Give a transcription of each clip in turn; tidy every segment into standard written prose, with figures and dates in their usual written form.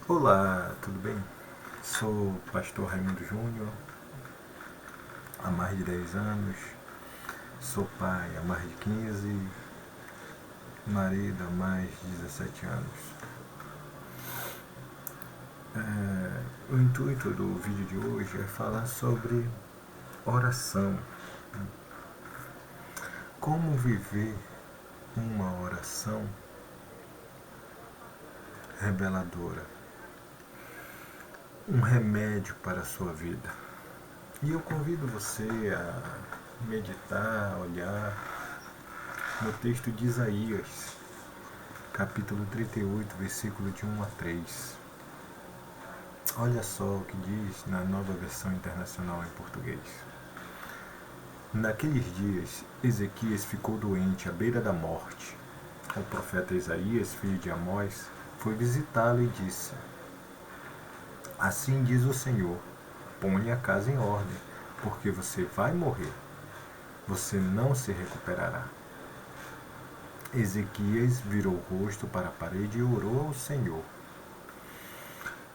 Olá, tudo bem? Sou o pastor Raimundo Júnior, há mais de 10 anos, sou pai há mais de 15, marido há mais de 17 anos. O intuito do vídeo de hoje é falar sobre oração. Como viver uma oração reveladora, um remédio para a sua vida. E eu convido você a meditar, a olhar no texto de Isaías, capítulo 38, versículo de 1 a 3. Olha só o que diz na Nova Versão Internacional em português. Naqueles dias, Ezequias ficou doente à beira da morte. O profeta Isaías, filho de Amós, foi visitá-lo e disse: Assim diz o Senhor, ponha a casa em ordem, porque você vai morrer. Você não se recuperará. Ezequias virou o rosto para a parede e orou ao Senhor.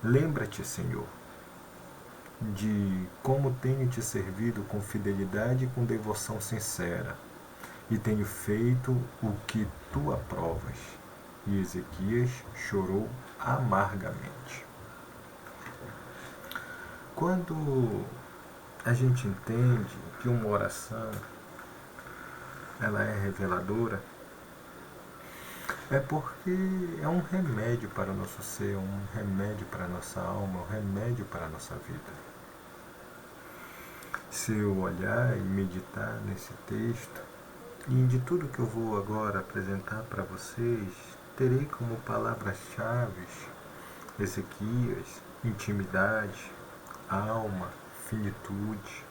Lembra-te, Senhor, de como tenho te servido com fidelidade e com devoção sincera, e tenho feito o que tu aprovas. E Ezequias chorou amargamente. Quando a gente entende que uma oração ela é reveladora, é porque é um remédio para o nosso ser, um remédio para a nossa alma, um remédio para a nossa vida. Se eu olhar e meditar nesse texto, e de tudo que eu vou agora apresentar para vocês, terei como palavras-chave Ezequias, intimidade, alma, finitude,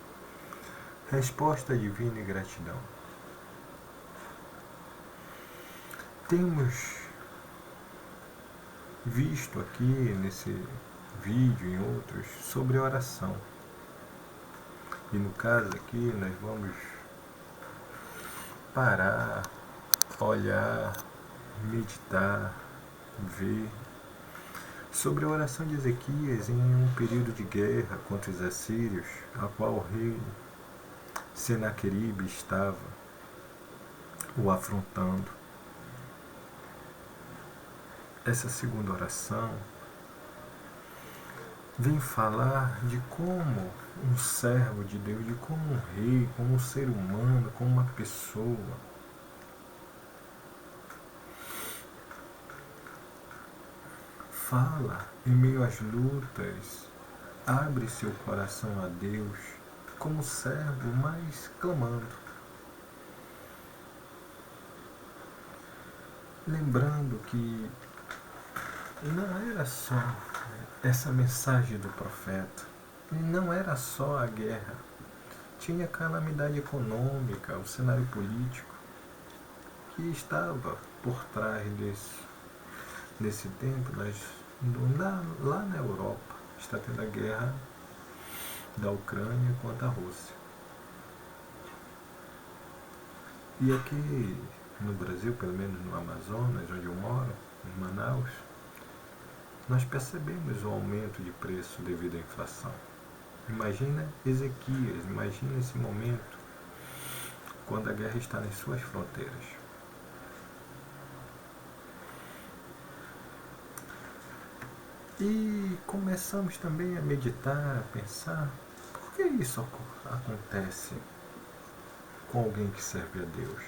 resposta divina e gratidão. Temos visto aqui nesse vídeo e em outros sobre oração. E no caso aqui nós vamos parar, olhar, meditar, ver sobre a oração de Ezequias em um período de guerra contra os assírios, a qual o rei Senaqueribe estava o afrontando. Essa segunda oração vem falar de como um servo de Deus, de como um rei, como um ser humano, como uma pessoa fala em meio às lutas, abre seu coração a Deus como servo, mas clamando. Lembrando que não era só essa mensagem do profeta, não era só a guerra, tinha a calamidade econômica, o cenário político que estava por trás desse tempo. Lá na Europa está tendo a guerra da Ucrânia contra a Rússia. E aqui no Brasil, pelo menos no Amazonas, onde eu moro, em Manaus, nós percebemos o aumento de preço devido à inflação. Imagina Ezequias, imagina esse momento, quando a guerra está nas suas fronteiras. E começamos também a meditar, a pensar, por que isso acontece com alguém que serve a Deus?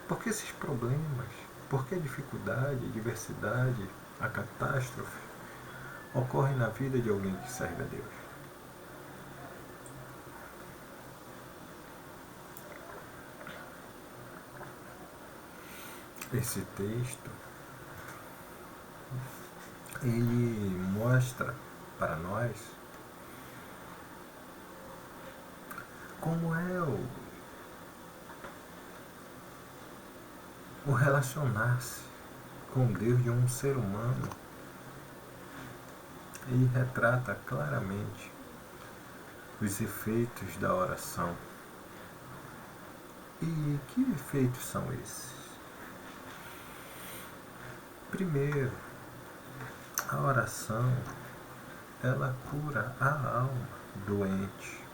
Por que esses problemas? Por que a dificuldade, a diversidade, a catástrofe ocorre na vida de alguém que serve a Deus? Esse texto, ele mostra para nós como é o relacionar-se com Deus de um ser humano. Ele retrata claramente os efeitos da oração. E que efeitos são esses? Primeiro, A oração, ela cura a alma doente.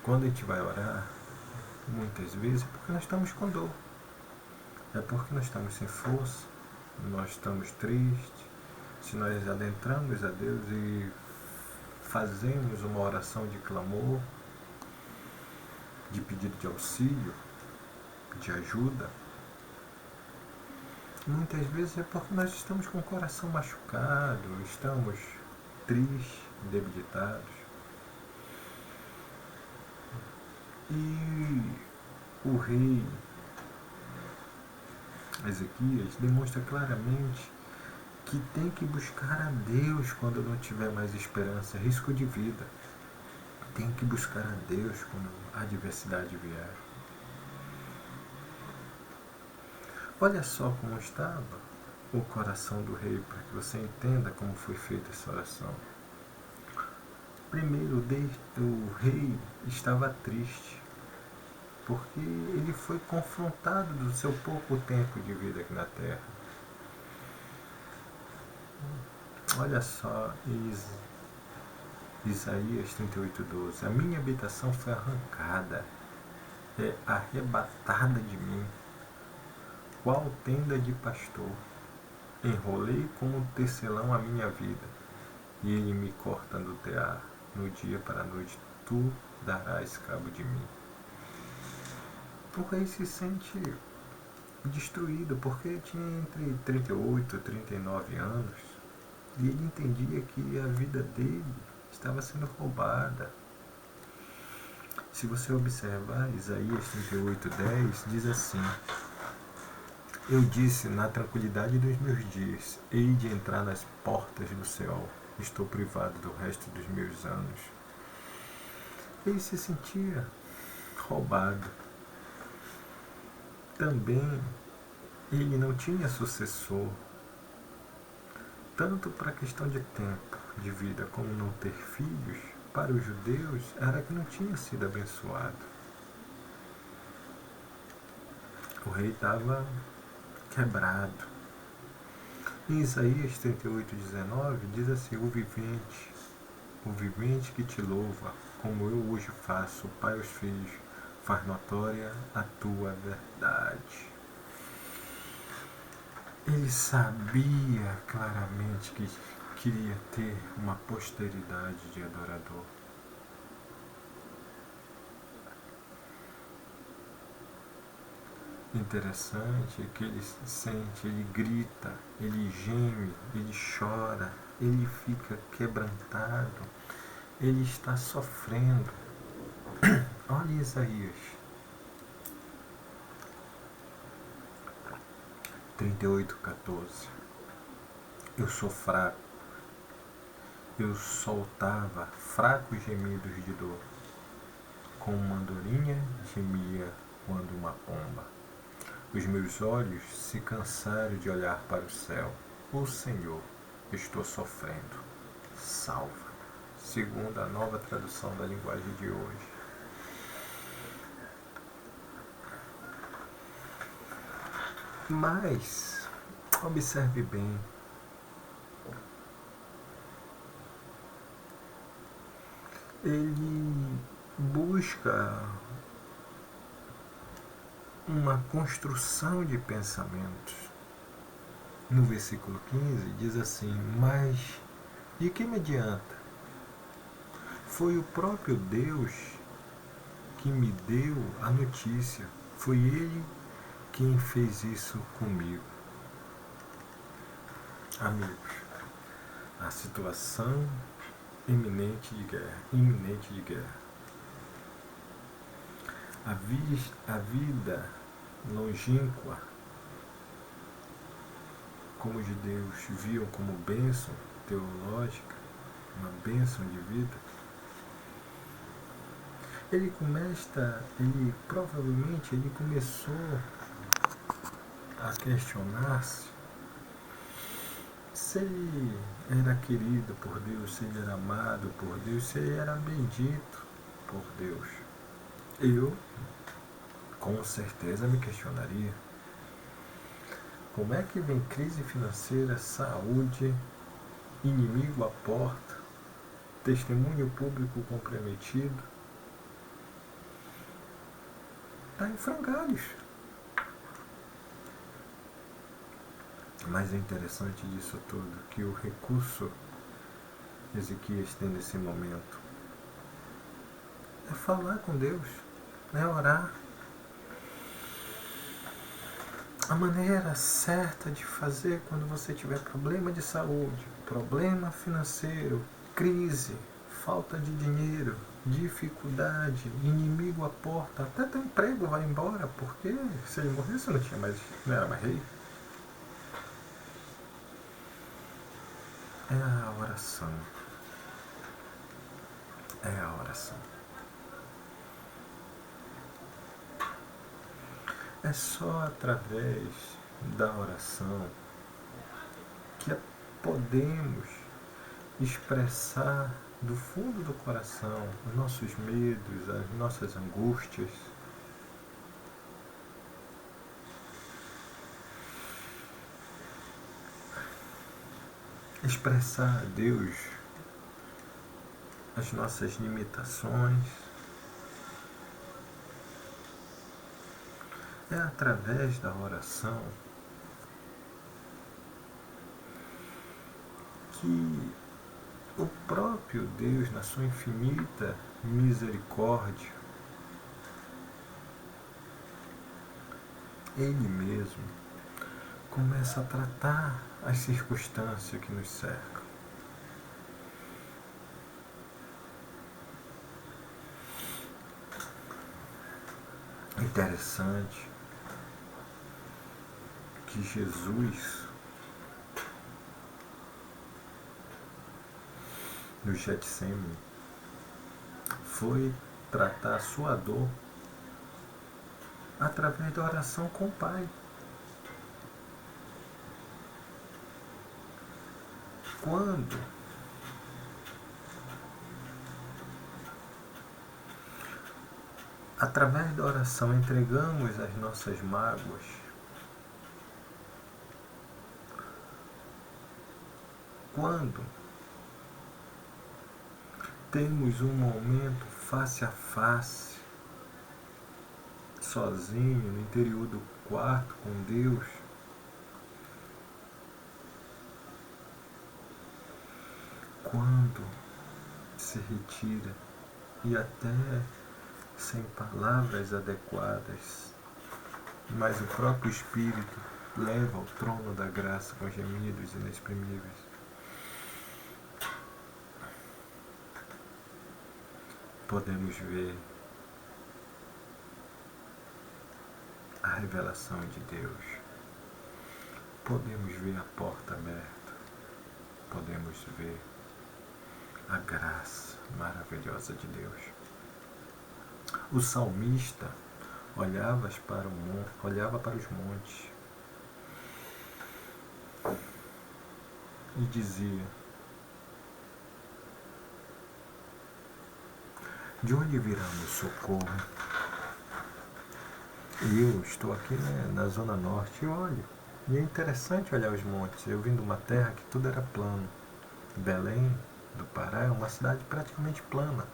Quando a gente vai orar, muitas vezes é porque nós estamos com dor, é porque nós estamos sem força, nós estamos tristes. Se nós adentramos a Deus e fazemos uma oração de clamor, de pedido de auxílio, de ajuda, muitas vezes é porque nós estamos com o coração machucado, estamos tristes, debilitados. E o rei Ezequias demonstra claramente que tem que buscar a Deus quando não tiver mais esperança, risco de vida. Tem que buscar a Deus quando a adversidade vier. Olha só como estava o coração do rei, para que você entenda como foi feita essa oração. Primeiro, o rei estava triste, porque ele foi confrontado do seu pouco tempo de vida aqui na terra. Olha só, Isaías 38:12. A minha habitação foi arrancada, arrebatada de mim, qual tenda de pastor. Enrolei como tecelão a minha vida, e ele me corta no tear. No dia para a noite, tu darás cabo de mim. O rei se sente destruído, porque tinha entre 38 e 39 anos, e ele entendia que a vida dele estava sendo roubada. Se você observar, Isaías 38:10 diz assim: eu disse na tranquilidade dos meus dias, hei de entrar nas portas do céu, estou privado do resto dos meus anos. Ele se sentia roubado. Também ele não tinha sucessor, tanto para a questão de tempo de vida como não ter filhos. Para os judeus era que não tinha sido abençoado. O rei estava quebrado. Em Isaías 38:19 diz assim: o vivente que te louva, como eu hoje faço, o Pai aos filhos, faz notória a tua verdade. Ele sabia claramente que queria ter uma posteridade de adorador. Interessante que ele sente, ele grita, ele geme, ele chora, ele fica quebrantado, ele está sofrendo. Olha Isaías 38:14. Eu sou fraco, eu soltava fracos gemidos de dor, como uma andorinha gemia quando uma pomba. Os meus olhos se cansaram de olhar para o céu. Ó Senhor, estou sofrendo. Salva. Segundo a nova tradução da linguagem de hoje. Mas, observe bem. Ele busca uma construção de pensamentos. No versículo 15 diz assim: mas de que me adianta? Foi o próprio Deus que me deu a notícia. Foi Ele quem fez isso comigo. Amigos, a situação iminente de guerra. A vida longínqua, como os judeus viam como bênção teológica, uma bênção de vida, ele provavelmente começou a questionar-se se ele era querido por Deus, se ele era amado por Deus, se ele era bendito por Deus. Eu, com certeza, me questionaria: como é que vem crise financeira, saúde, inimigo à porta, testemunho público comprometido? Está em frangalhos. Mas é interessante disso tudo que o recurso que Ezequias tem nesse momento é falar com Deus, é orar. A maneira certa de fazer quando você tiver problema de saúde, problema financeiro, crise, falta de dinheiro, dificuldade, inimigo à porta, até teu emprego vai embora, porque se ele morresse não era mais rei. É a oração. É a oração. É só através da oração que podemos expressar do fundo do coração os nossos medos, as nossas angústias. Expressar a Deus as nossas limitações. É através da oração que o próprio Deus, na sua infinita misericórdia, Ele mesmo começa a tratar as circunstâncias que nos cercam. Interessante que Jesus, no Getsemane, foi tratar a sua dor através da oração com o Pai. Quando através da oração entregamos as nossas mágoas, quando temos um momento face a face, sozinho, no interior do quarto com Deus, quando se retira e até sem palavras adequadas, mas o próprio Espírito leva ao trono da graça com gemidos inexprimíveis. Podemos ver a revelação de Deus. Podemos ver a porta aberta. Podemos ver a graça maravilhosa de Deus. O salmista olhava para os montes e dizia: de onde virá o meu socorro? E eu estou aqui, na Zona Norte e olho. E é interessante olhar os montes. Eu vim de uma terra que tudo era plano. Belém do Pará é uma cidade praticamente plana.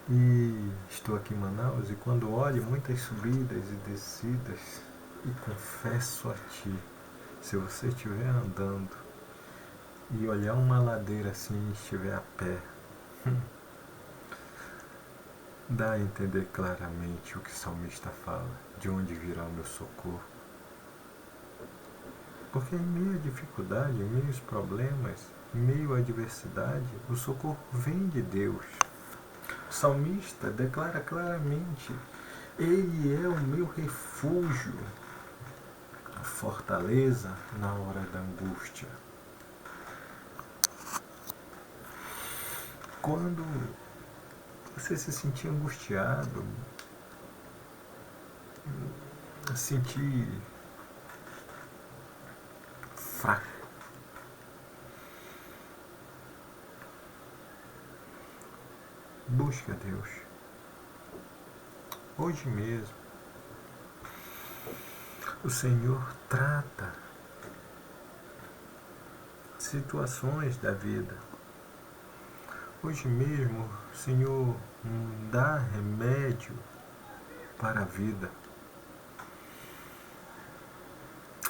E estou aqui em Manaus e quando olho muitas subidas e descidas, e confesso a ti, se você estiver andando e olhar uma ladeira assim e estiver a pé, dá a entender claramente o que o salmista fala, de onde virá o meu socorro. Porque em meio à dificuldade, em meio aos problemas, em meio à adversidade, o socorro vem de Deus. O salmista declara claramente: Ele é o meu refúgio, a fortaleza na hora da angústia. Quando você se sentir angustiado, sentir fraco, busque a Deus. hoje mesmo, o Senhor trata situações da vida. Hoje mesmo, o Senhor dá remédio para a vida.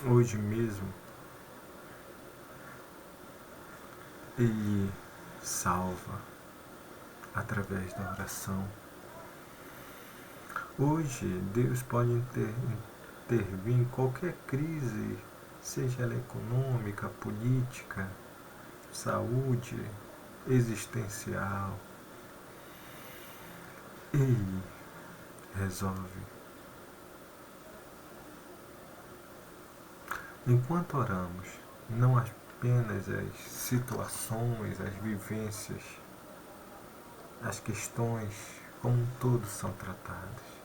Hoje mesmo, Ele salva através da oração. Hoje, Deus pode intervir em qualquer crise, seja ela econômica, política, saúde, existencial. Ele resolve. Enquanto oramos, não apenas as situações, as vivências, as questões como um todo são tratadas,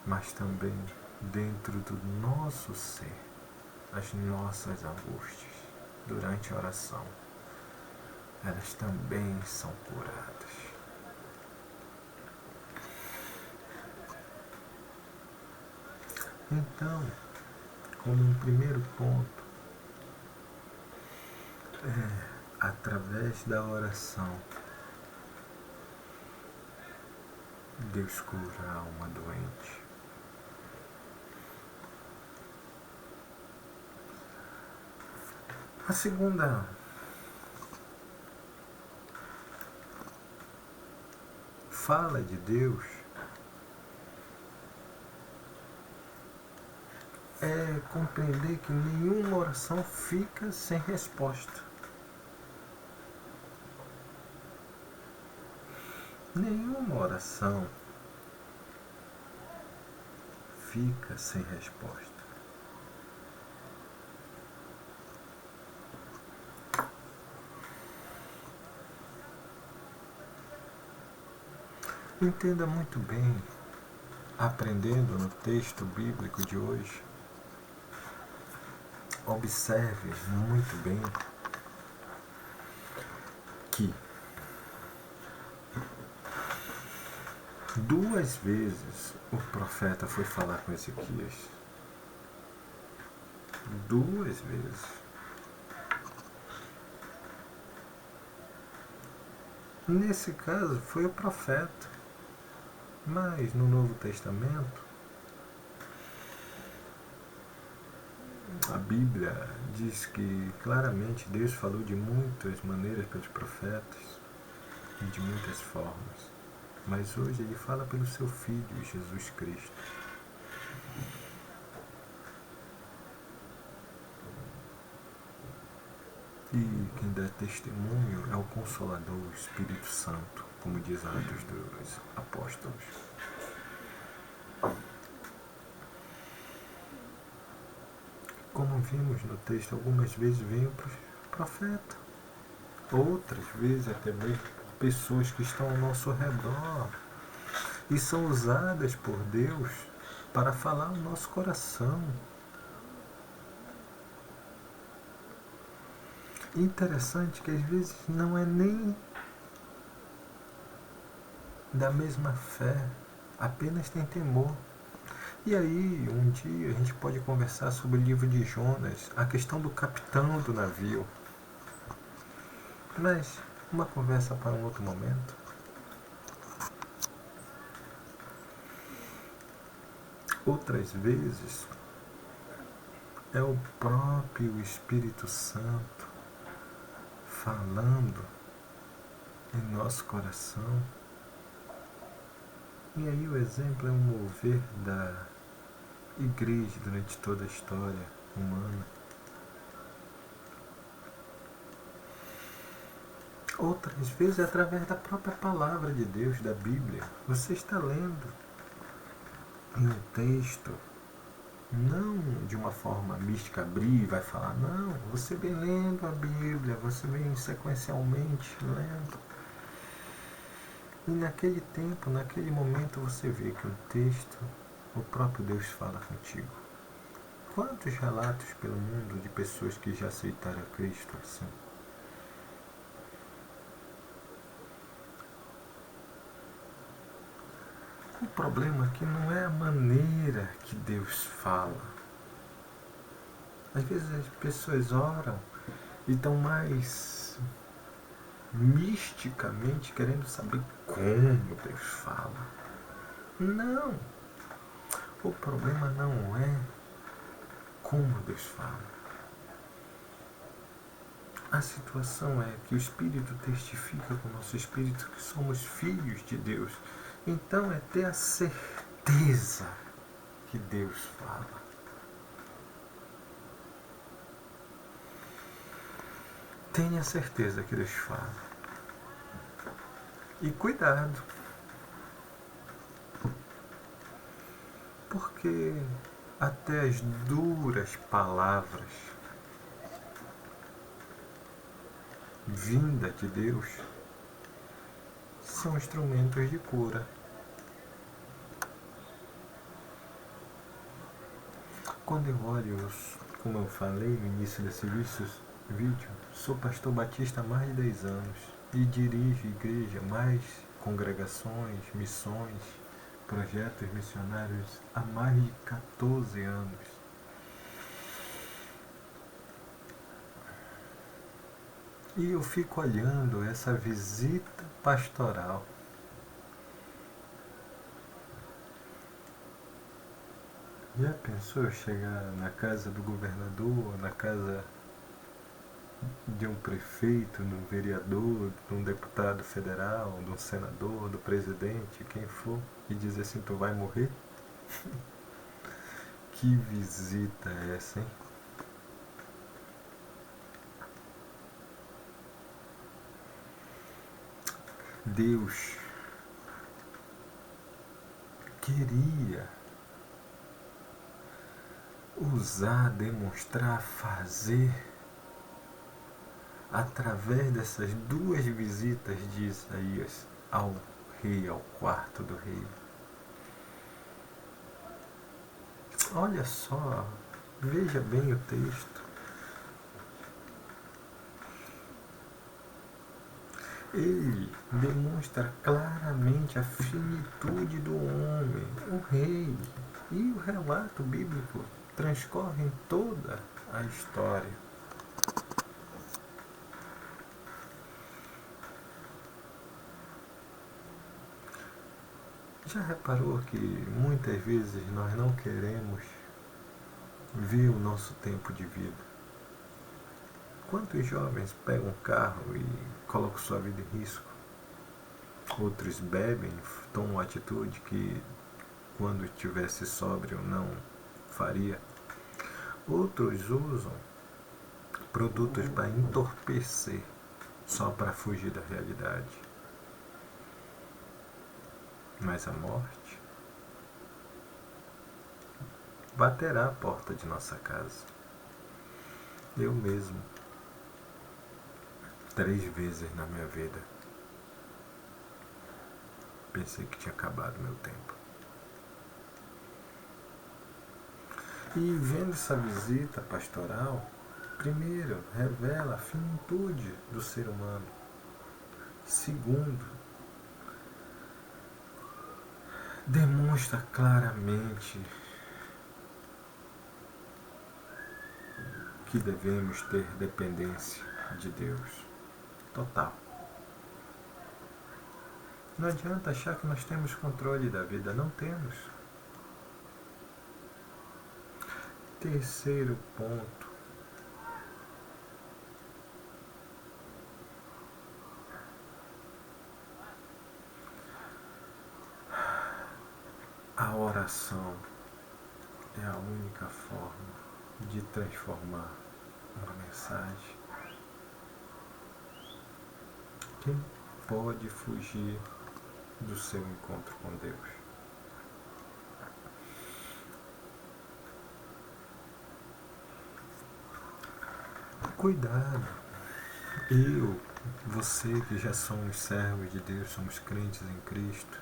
mas também dentro do nosso ser, as nossas angústias, durante a oração, elas também são curadas. Então, como um primeiro ponto, através da oração, Deus cura a alma doente. A segunda fala de Deus é compreender que nenhuma oração fica sem resposta. Nenhuma oração fica sem resposta. Entenda muito bem, aprendendo no texto bíblico de hoje, observe muito bem que 2 vezes o profeta foi falar com Ezequias. 2 vezes. Nesse caso foi o profeta, mas no Novo Testamento a Bíblia diz que claramente Deus falou de muitas maneiras pelos profetas e de muitas formas. Mas hoje Ele fala pelo Seu Filho, Jesus Cristo. E quem dá testemunho é o Consolador, o Espírito Santo, como diz Atos dos Apóstolos. Como vimos no texto, algumas vezes vem o profeta, outras vezes até mesmo pessoas que estão ao nosso redor e são usadas por Deus para falar o nosso coração. Interessante que às vezes não é nem da mesma fé, apenas tem temor. E aí, um dia a gente pode conversar sobre o livro de Jonas, a questão do capitão do navio. Mas uma conversa para um outro momento. Outras vezes é o próprio Espírito Santo falando em nosso coração. E aí o exemplo é um mover da igreja durante toda a história humana. Outras vezes é através da própria palavra de Deus, da Bíblia. Você está lendo em um texto, não de uma forma mística, abrir e vai falar, não, você vem lendo a Bíblia, você vem sequencialmente lendo. E naquele tempo, naquele momento, você vê que o texto, o próprio Deus fala contigo. Quantos relatos pelo mundo de pessoas que já aceitaram a Cristo assim? O problema aqui não é a maneira que Deus fala. Às vezes as pessoas oram e estão mais misticamente querendo saber como Deus fala. Não! O problema não é como Deus fala. A situação é que o Espírito testifica com o nosso Espírito que somos filhos de Deus. Então é ter a certeza que Deus fala. Tenha certeza que Deus fala. E cuidado. Porque até as duras palavras vinda de Deus são instrumentos de cura. Quando eu olho, como eu falei no início desse vídeo, sou pastor batista há mais de 10 anos e dirijo igreja, mais congregações, missões, projetos missionários há mais de 14 anos. E eu fico olhando essa visita pastoral. Já pensou eu chegar na casa do governador, na casa de um prefeito, de um vereador, de um deputado federal, de um senador, do presidente, quem for, e dizer assim, tu vai morrer? Que visita é essa, hein? Deus queria usar, demonstrar, fazer através dessas duas visitas de Isaías ao rei, ao quarto do rei. Olha só, veja bem o texto. Ele demonstra claramente a finitude do homem, o rei, e o relato bíblico transcorre em toda a história. Já reparou que muitas vezes nós não queremos ver o nosso tempo de vida? Quantos jovens pegam um carro e colocam sua vida em risco? Outros bebem, tomam atitude que quando estivesse sóbrio não faria. Outros usam produtos para entorpecer, só para fugir da realidade. Mas a morte baterá a porta de nossa casa. Eu mesmo, 3 vezes na minha vida, pensei que tinha acabado meu tempo. E vendo essa visita pastoral, primeiro, revela a finitude do ser humano. Segundo, demonstra claramente que devemos ter dependência de Deus total. Não adianta achar que nós temos controle da vida, não temos. Terceiro ponto. A oração é a única forma de transformar uma mensagem. Quem pode fugir do seu encontro com Deus? Cuidado. Eu, você que já somos servos de Deus, somos crentes em Cristo.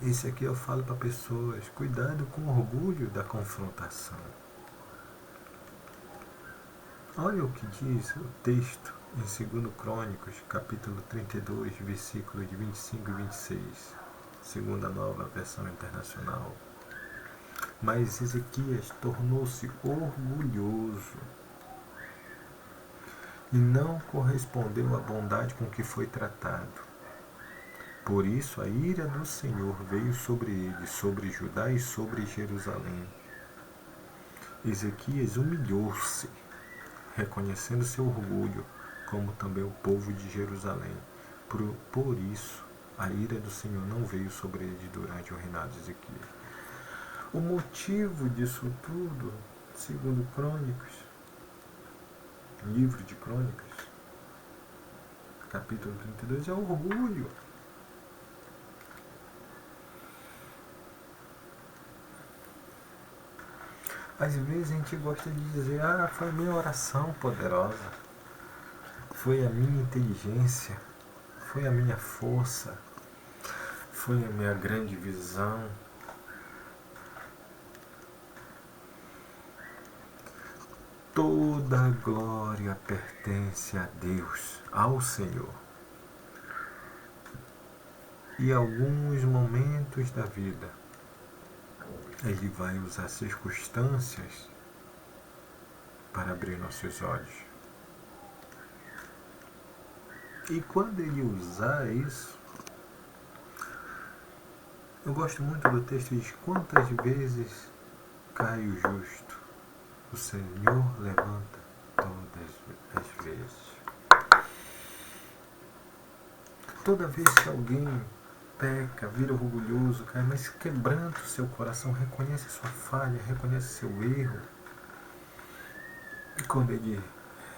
Esse aqui eu falo para pessoas, cuidado com o orgulho da confrontação. Olha o que diz o texto em 2 Crônicas, capítulo 32, versículos de 25 e 26, segundo a Nova Versão Internacional. Mas Ezequias tornou-se orgulhoso e não correspondeu à bondade com que foi tratado. Por isso a ira do Senhor veio sobre ele, sobre Judá e sobre Jerusalém. Ezequias humilhou-se, reconhecendo seu orgulho, como também o povo de Jerusalém. Por isso, a ira do Senhor não veio sobre ele durante o reinado de Ezequias. O motivo disso tudo, segundo Crônicas, livro de Crônicas, capítulo 32, é orgulho. Às vezes a gente gosta de dizer, foi a minha oração poderosa, foi a minha inteligência, foi a minha força, foi a minha grande visão. Toda a glória pertence a Deus, ao Senhor. E alguns momentos da vida, Ele vai usar circunstâncias para abrir nossos olhos. E quando Ele usar isso, eu gosto muito do texto que diz: quantas vezes cai o justo, o Senhor levanta todas as vezes. Toda vez que alguém peca, vira orgulhoso, cai, mas quebranta o seu coração, reconhece a sua falha, reconhece seu erro. E quando ele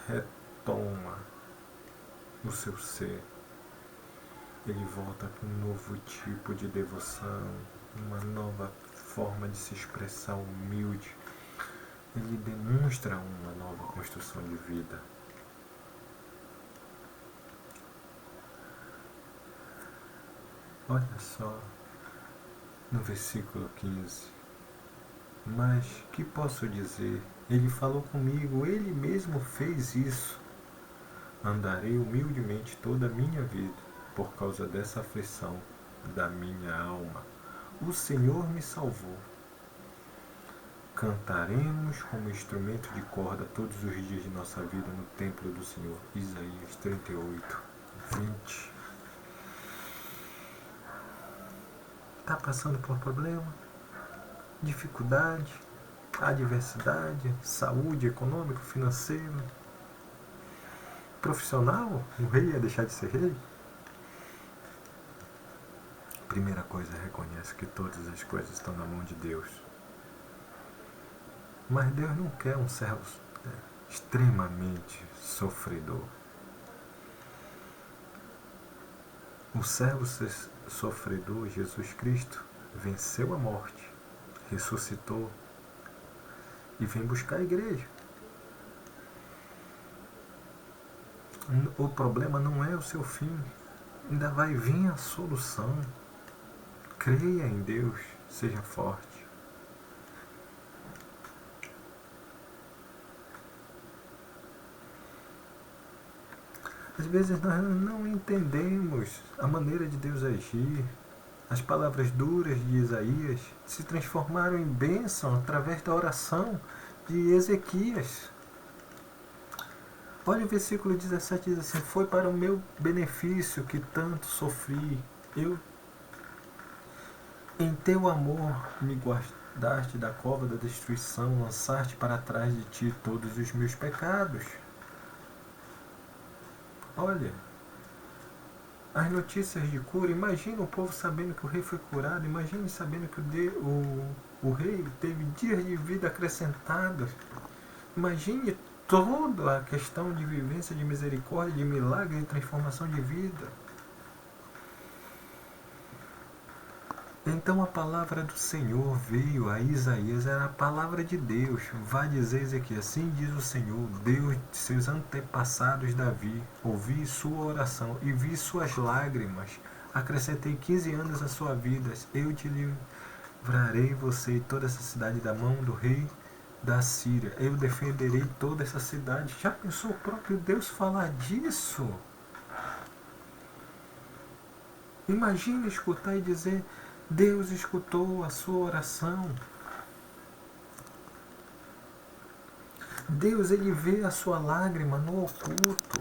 retoma o seu ser, ele volta com um novo tipo de devoção, uma nova forma de se expressar humilde. Ele demonstra uma nova construção de vida. Olha só no versículo 15. Mas que posso dizer? Ele falou comigo, ele mesmo fez isso. Andarei humildemente toda a minha vida por causa dessa aflição da minha alma. O Senhor me salvou. Cantaremos como instrumento de corda todos os dias de nossa vida no templo do Senhor. Isaías 38, 20. Está passando por problema, dificuldade, adversidade, saúde, econômico, financeiro, profissional? O rei ia deixar de ser rei? Primeira coisa, reconhece que todas as coisas estão na mão de Deus. Mas Deus não quer um servo extremamente sofredor. O servo sofredor, Jesus Cristo, venceu a morte, ressuscitou e vem buscar a igreja. O problema não é o seu fim, ainda vai vir a solução. Creia em Deus, seja forte. Às vezes nós não entendemos a maneira de Deus agir. As palavras duras de Isaías se transformaram em bênção através da oração de Ezequias. Olha o versículo 17, diz assim: foi para o meu benefício que tanto sofri. Em teu amor me guardaste da cova da destruição, lançaste para trás de ti todos os meus pecados. Olha, as notícias de cura, imagina o povo sabendo que o rei foi curado, imagine sabendo que o rei teve dias de vida acrescentados, imagine toda a questão de vivência de misericórdia, de milagre, de transformação de vida. Então a palavra do Senhor veio a Isaías, era a palavra de Deus. Vai dizer Ezequiel: assim diz o Senhor, Deus de seus antepassados Davi, ouvi sua oração e vi suas lágrimas, acrescentei 15 anos à sua vida, eu te livrarei você e toda essa cidade da mão do rei da Síria. Eu defenderei toda essa cidade. Já pensou o próprio Deus falar disso? Imagina escutar e dizer: Deus escutou a sua oração. Deus, ele vê a sua lágrima no oculto.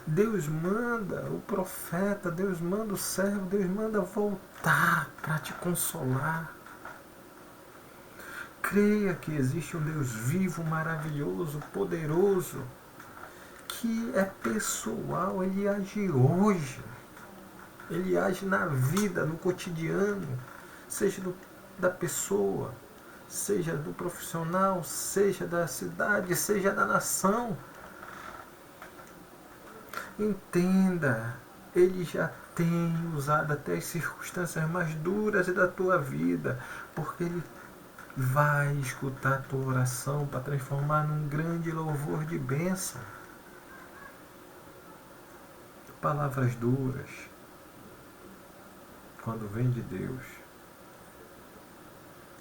Deus manda o profeta, Deus manda o servo, Deus manda voltar para te consolar. Creia que existe um Deus vivo, maravilhoso, poderoso, que é pessoal, ele age hoje. Ele age na vida, no cotidiano, seja da pessoa, seja do profissional, seja da cidade, seja da nação. Entenda, ele já tem usado até as circunstâncias mais duras da tua vida, porque ele vai escutar a tua oração para transformar num grande louvor de bênção. Palavras duras, quando vem de Deus,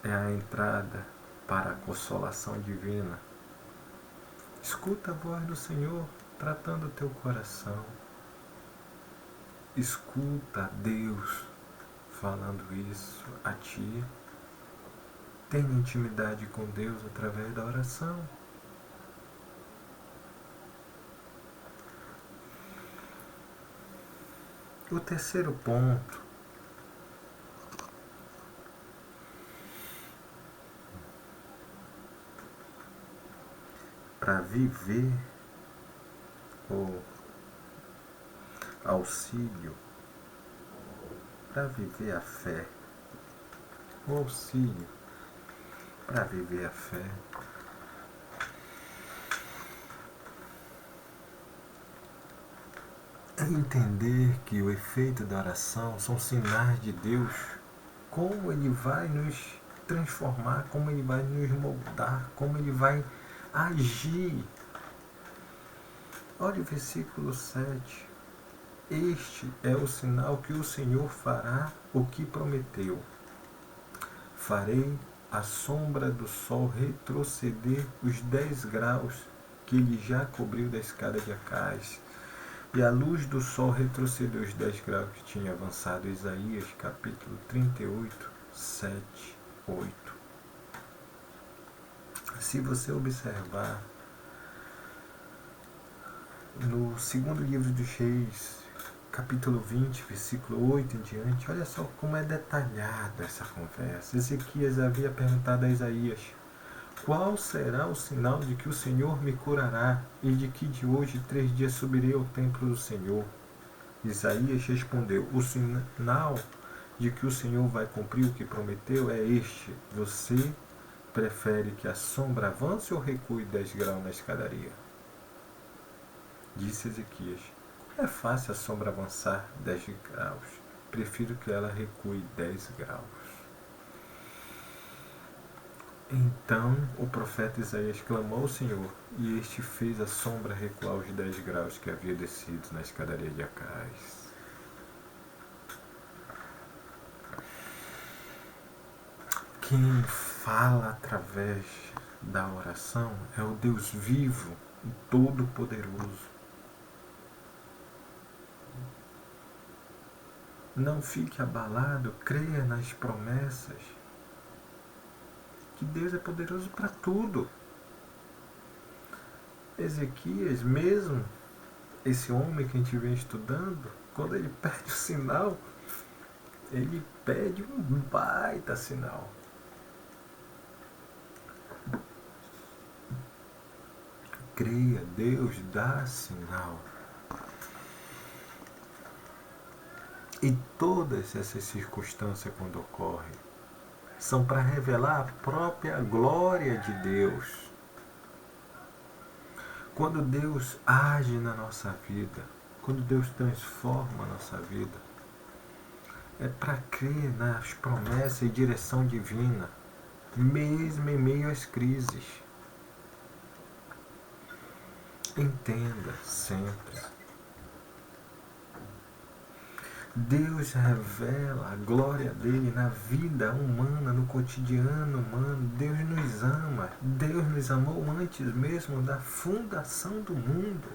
é a entrada para a consolação divina. Escuta a voz do Senhor tratando o teu coração. Escuta Deus falando isso a ti. Tenha intimidade com Deus através da oração. O terceiro ponto, para viver o auxílio, para viver a fé, o auxílio para viver a fé, é entender que o efeito da oração são sinais de Deus, como Ele vai nos transformar, como Ele vai nos moldar, como Ele vai agir. Olha o versículo 7. Este é o sinal que o Senhor fará o que prometeu. Farei a sombra do sol retroceder os 10 graus que ele já cobriu da escada de Acais. E a luz do sol retrocedeu os 10 graus que tinha avançado. Isaías capítulo 38, 7, 8. Se você observar no segundo livro dos Reis, capítulo 20, versículo 8 em diante, olha só como é detalhada essa conversa. Ezequias havia perguntado a Isaías: qual será o sinal de que o Senhor me curará e de que de hoje 3 dias subirei ao templo do Senhor? Isaías respondeu: o sinal de que o Senhor vai cumprir o que prometeu é este: você prefere que a sombra avance ou recue 10 graus na escadaria? Disse Ezequias: é fácil a sombra avançar 10 graus. Prefiro que ela recue 10 graus. Então o profeta Isaías clamou ao Senhor, e este fez a sombra recuar os 10 graus que havia descido na escadaria de Acais. Quem fala através da oração é o Deus vivo e todo-poderoso. Não fique abalado, creia nas promessas, que Deus é poderoso para tudo. Ezequias, mesmo esse homem que a gente vem estudando, quando ele pede o sinal, ele pede um baita sinal. Creia, Deus dá sinal. E todas essas circunstâncias, quando ocorrem, são para revelar a própria glória de Deus. Quando Deus age na nossa vida, quando Deus transforma a nossa vida, é para crer nas promessas e direção divina, mesmo em meio às crises. Entenda sempre. Deus revela a glória dele na vida humana, no cotidiano humano. Deus nos ama. Deus nos amou antes mesmo da fundação do mundo.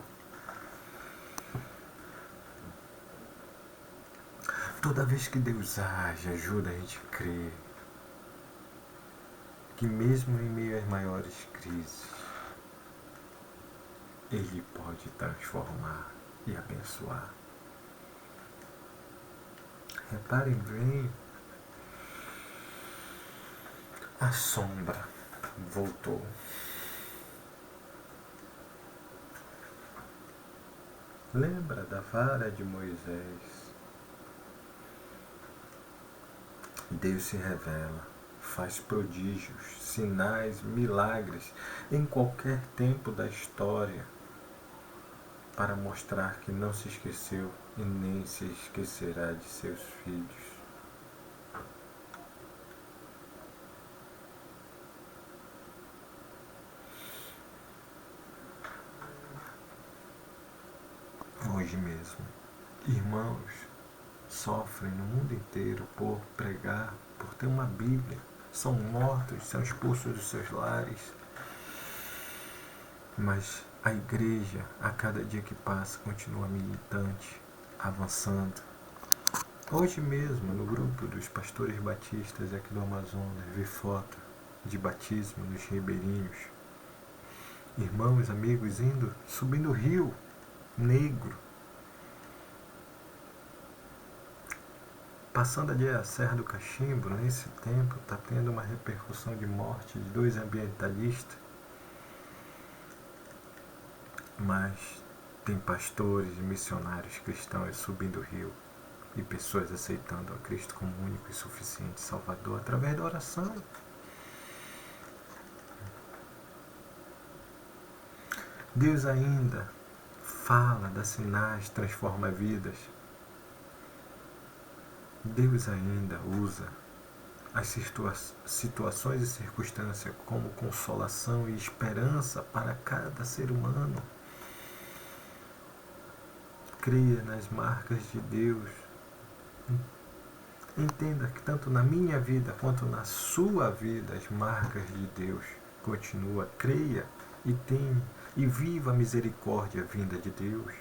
Toda vez que Deus age, ajuda a gente a crer que mesmo em meio às maiores crises, Ele pode transformar e abençoar. Reparem bem, a sombra voltou. Lembra da vara de Moisés? Deus se revela, faz prodígios, sinais, milagres em qualquer tempo da história para mostrar que não se esqueceu e nem se esquecerá de seus filhos. Hoje mesmo, irmãos sofrem no mundo inteiro por pregar, por ter uma Bíblia. São mortos, são expulsos dos seus lares. Mas a igreja, a cada dia que passa, continua militante, avançando. Hoje mesmo, no grupo dos pastores batistas aqui do Amazonas, vi foto de batismo nos ribeirinhos. Irmãos, amigos, subindo o rio Negro, passando ali a Serra do Cachimbo. Nesse tempo está tendo uma repercussão de morte de 2 ambientalistas, mas tem pastores e missionários cristãos subindo o rio e pessoas aceitando a Cristo como único e suficiente Salvador através da oração. Deus ainda fala, dá sinais, transforma vidas. Deus ainda usa as situações e circunstâncias como consolação e esperança para cada ser humano. Creia nas marcas de Deus. Entenda que tanto na minha vida quanto na sua vida as marcas de Deus continuam. Creia e viva a misericórdia vinda de Deus.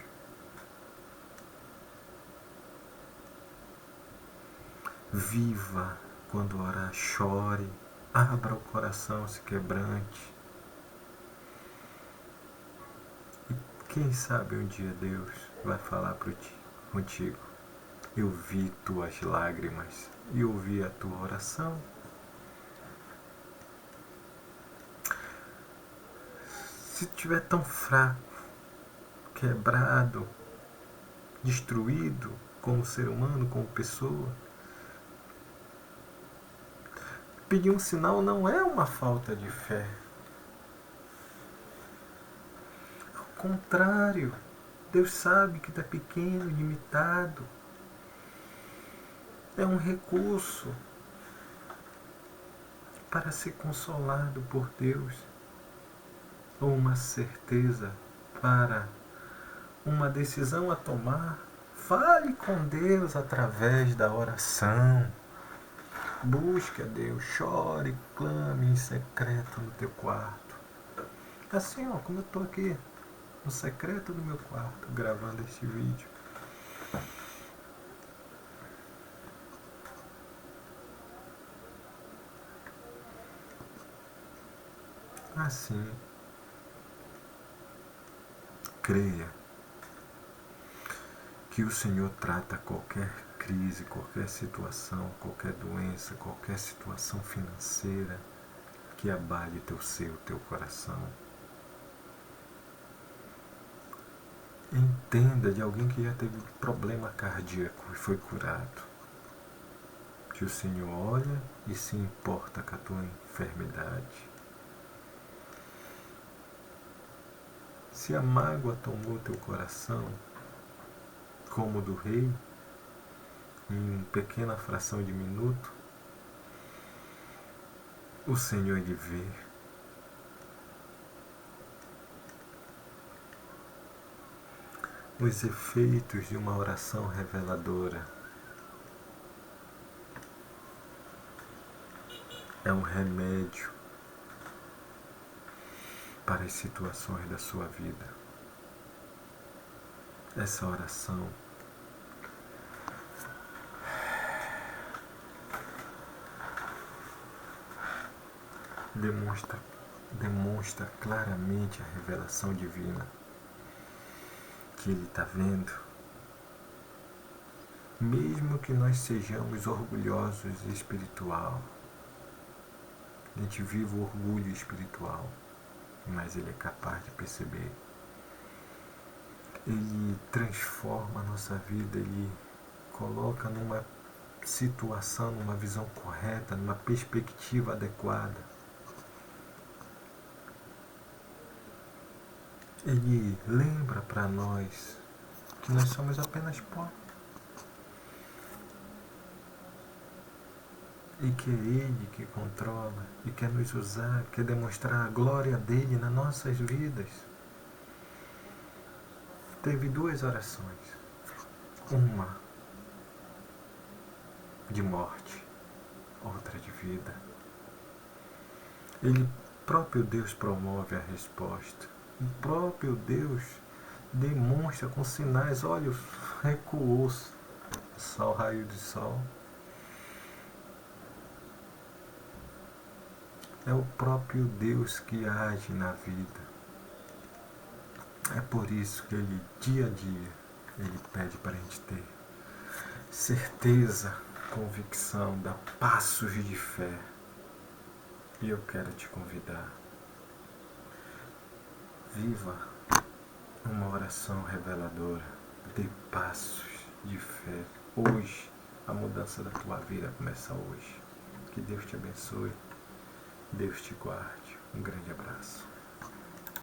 Viva quando orar, chore, abra o coração, se quebrante. E quem sabe um dia Deus vai falar contigo: eu vi tuas lágrimas e ouvi a tua oração. Se estiver tão fraco, quebrado, destruído como ser humano, como pessoa, pedir um sinal não é uma falta de fé. Ao contrário, Deus sabe que está pequeno, limitado. É um recurso para ser consolado por Deus, ou uma certeza para uma decisão a tomar. Fale com Deus através da oração. Busque a Deus, chore, clame em secreto no teu quarto. Assim, como eu estou aqui, no secreto do meu quarto, gravando este vídeo. Assim, creia que o Senhor trata qualquer crise, qualquer situação, qualquer doença, qualquer situação financeira que abale teu ser, teu coração. Entenda de alguém que já teve problema cardíaco e foi curado, que o Senhor olha e se importa com a tua enfermidade. Se a mágoa tomou teu coração, como o do rei, em uma pequena fração de minuto, o Senhor lhe vê. Os efeitos de uma oração reveladora é um remédio para as situações da sua vida. Essa oração demonstra claramente a revelação divina que ele está vendo. Mesmo que nós sejamos orgulhosos espiritual, a gente vive o orgulho espiritual, mas ele é capaz de perceber. Ele transforma a nossa vida, ele coloca numa situação, numa visão correta, numa perspectiva adequada. Ele lembra para nós que nós somos apenas pó. E que é Ele que controla e quer nos usar, quer demonstrar a glória dele nas nossas vidas. Teve 2 orações. Uma de morte, outra de vida. Ele, próprio Deus, promove a resposta. O próprio Deus demonstra com sinais, olha, recuou o raio de sol. É o próprio Deus que age na vida. É por isso que Ele, dia a dia, Ele pede para a gente ter certeza, convicção, dar passos de fé. E eu quero te convidar. Viva uma oração reveladora. Dê passos de fé. Hoje, a mudança da tua vida começa hoje. Que Deus te abençoe. Deus te guarde. Um grande abraço.